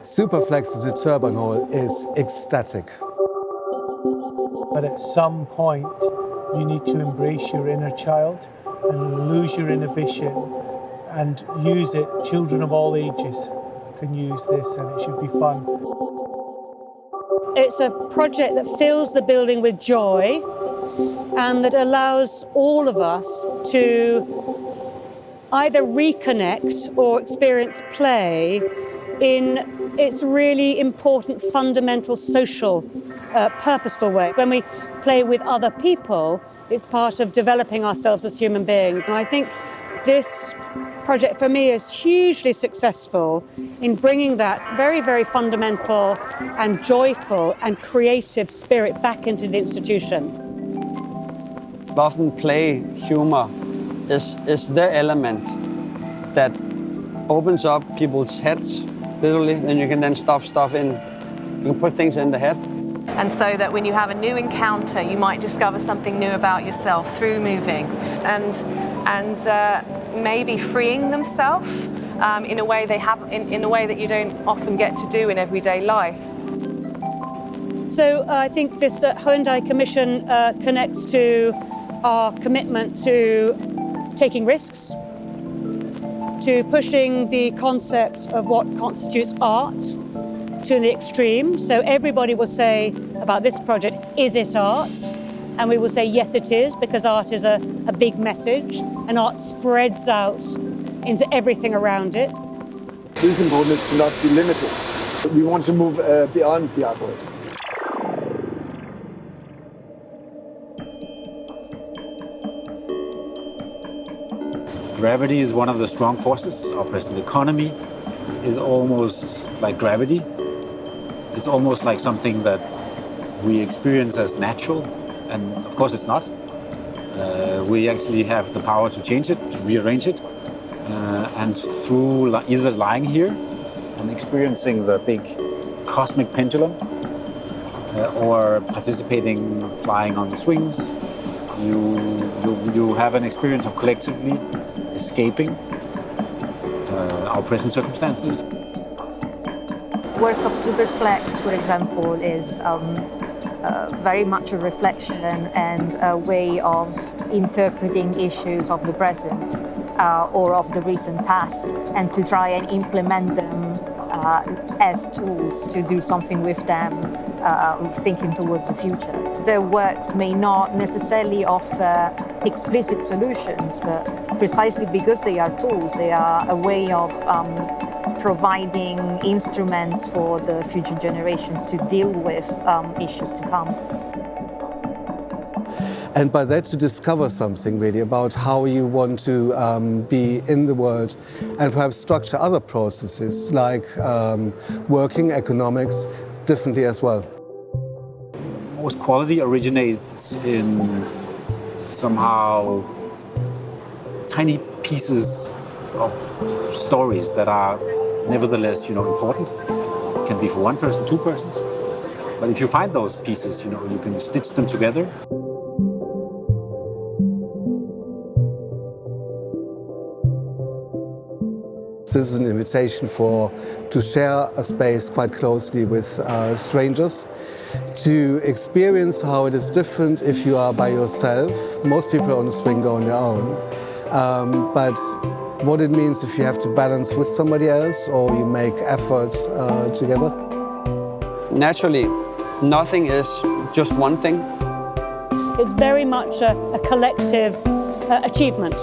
SUPERFLEX's turbine hall is ecstatic. But at some point, you need to embrace your inner child and lose your inhibition and use it. Children of all ages can use this, and it should be fun. It's a project that fills the building with joy and that allows all of us to either reconnect or experience play in its really important, fundamental, social, purposeful way. When we play with other people, it's part of developing ourselves as human beings. And I think this project for me is hugely successful in bringing that very, very fundamental and joyful and creative spirit back into the institution. Often play, humor is the element that opens up people's heads, literally, and you can then stuff stuff in. You can put things in the head. And so that when you have a new encounter, you might discover something new about yourself through moving and maybe freeing themselves in a way in a way that you don't often get to do in everyday life. So I think this Hyundai Commission connects to our commitment to taking risks, to pushing the concept of what constitutes art to the extreme. So everybody will say about this project, is it art? And we will say, yes, it is, because art is a big message, and art spreads out into everything around it. It is important to not be limited. We want to move beyond the art world. Gravity is one of the strong forces. Our present economy is almost like gravity. It's almost like something that we experience as natural, and of course it's not. We actually have the power to change it, to rearrange it, and through either lying here and experiencing the big cosmic pendulum, or participating, flying on the swings, you have an experience of collectively escaping our present circumstances. Work of SUPERFLEX, for example, is very much a reflection and a way of interpreting issues of the present or of the recent past, and to try and implement them as tools to do something with them, thinking towards the future. Their works may not necessarily offer explicit solutions, but precisely because they are tools, they are a way of providing instruments for the future generations to deal with issues to come. And by that to discover something really about how you want to be in the world and perhaps structure other processes like working economics differently as well. Most quality originates in somehow tiny pieces of stories that are nevertheless, important. It can be for one person, two persons. But if you find those pieces, you can stitch them together. This is an invitation to share a space quite closely with strangers, to experience how it is different if you are by yourself. Most people on the swing go on their own, but what it means if you have to balance with somebody else or you make efforts together. Naturally, nothing is just one thing. It's very much a collective achievement.